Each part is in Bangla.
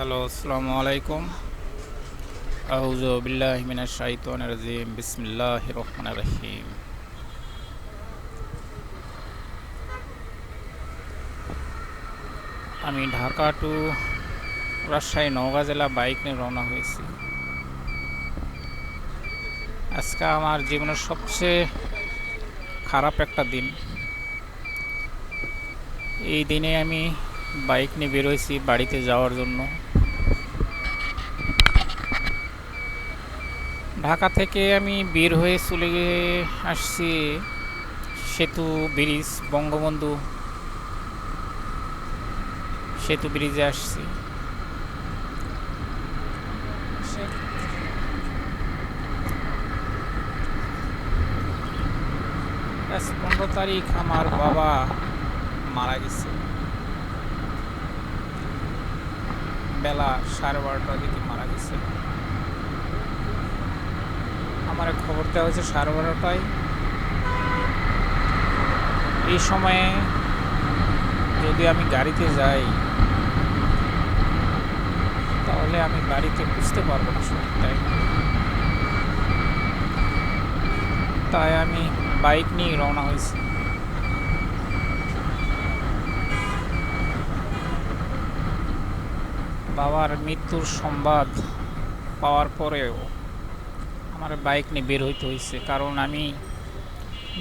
হ্যালো, আসসালামু আলাইকুম। আউযু বিল্লাহি মিনাশ শাইতানির রাজিম। বিসমিল্লাহির রহমানির রহিম। আমি ঢাকা টু রাজশাহী নওগাঁ জেলা বাইক নিয়ে রওনা হয়েছি। আজকে আমার জীবনের সবচেয়ে খারাপ একটা দিন। এই দিনে আমি বাইক নিয়ে বের হয়েছি বাড়িতে যাওয়ার জন্য। ঢাকা থেকে আমি বের হয়ে চলে আসছি সেতু ব্রিজ, বঙ্গবন্ধু সেতু ব্রিজে আসছি। 15 তারিখ আমার বাবা মারা গেছে। বেলা 12:30টার দিকে মারা গেছে। আমার খবর দেওয়া হয়েছে 12:30টায়। এই সময়ে যদি আমি গাড়িতে যাই তাহলে আমি বাড়িতে বুঝতে পারবো না সঠিক টাইম। তাই আমি বাইক নিয়ে রওনা হয়েছি। বাবার মৃত্যুর সংবাদ পাওয়ার পরেও আমার বাইক নিয়ে বের হইতে হয়েছে, কারণ আমি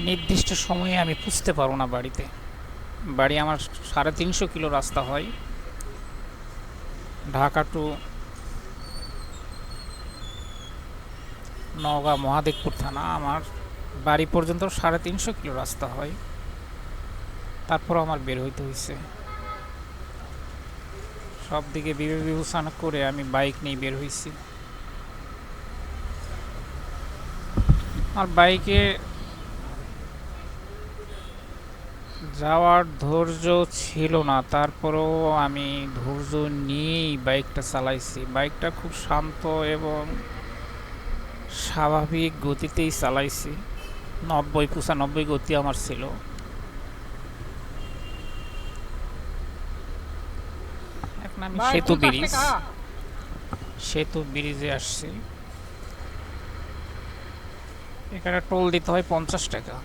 নির্দিষ্ট সময়ে আমি পুষতে পারবো না বাড়িতে। বাড়ি আমার 350 কিলো রাস্তা হয়, ঢাকা টু নওগাঁ মহাদেবপুর থানা। আমার বাড়ি পর্যন্ত 350 কিলো রাস্তা হয়, তারপর আমার বের হইতে হয়েছে। সব দিকে বিবেচনা করে আমি বাইক নিয়ে বের হয়েছি। আর বাইকে যাওয়ার ধৈর্য ছিল না, তারপরেও আমি ধৈর্য নিয়েই বাইকটা চালাইছি। বাইকটা খুব শান্ত এবং স্বাভাবিক গতিতেই চালাইছি। 90-95 গতি আমার ছিল। এখন আমি সেতু ব্রিজে আসছি। এখানে টোল দিতে হয় 50 টাকা।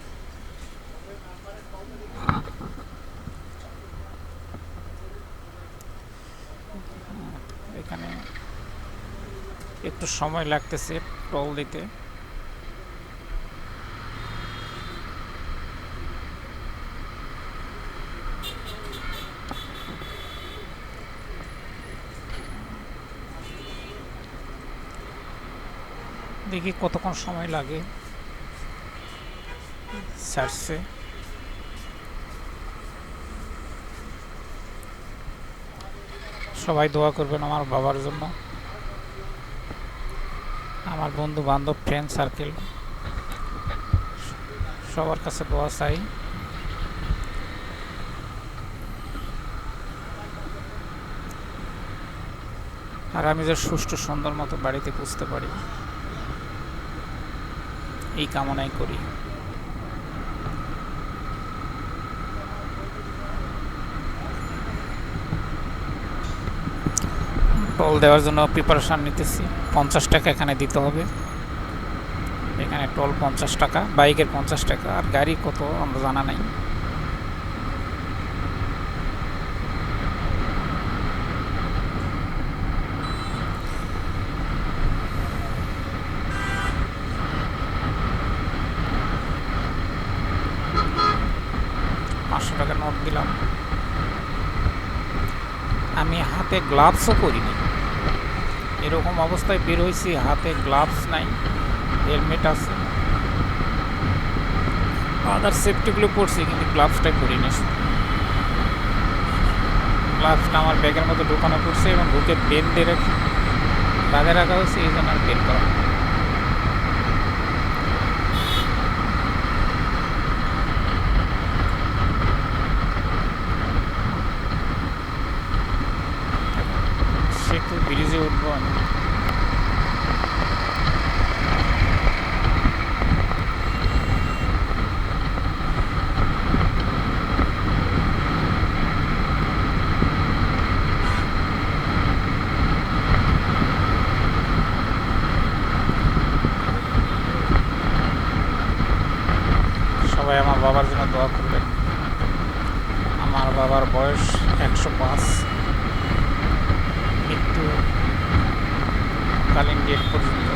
এখানে একটু সময় লাগতেছে টোল দিতে। দেখি কতক্ষণ সময় লাগে ছাড়ছে। সবাই দোয়া করবেন আমার বাবার জন্য, আমার বন্ধু বান্ধব, ফ্রেন্ড সার্কেল, সবার কাছে দোয়া চাই। আর আমি যে সুষ্ঠু সুন্দর মতো বাড়িতে পুষতে পারি এই কামনাই করি। টোল দেওয়ার জন্য প্রিপারেশান নিতেছি। 50 টাকা এখানে দিতে হবে। এখানে টোল 50 টাকা, বাইকের 50 টাকা, আর গাড়ি কত আমরা জানা নাই। টাকা নোট দিলাম। আমি হাতে গ্লাভসও করিনি, এরকম অবস্থায় বের হয়েছি। হাতে গ্লাভস নাই, হেলমেট আছে, আদার সেফটিগুলো পরছি, কিন্তু গ্লাভসটাই পরিনি। গ্লাভসটা আমার ব্যাগের মধ্যে ঢুকানো পড়ছে এবং ঢুকে বেঁধে রেখে বাঁধে রাখা হয়েছে, এই জন্য আর বের করা। সেতু ব্রিজে উঠবো আমি। সবাই আমার বাবার জন্য দোয়া করবেন। আমার বাবার বয়স 105, মৃত্যুকালীন ডেট পর্যন্ত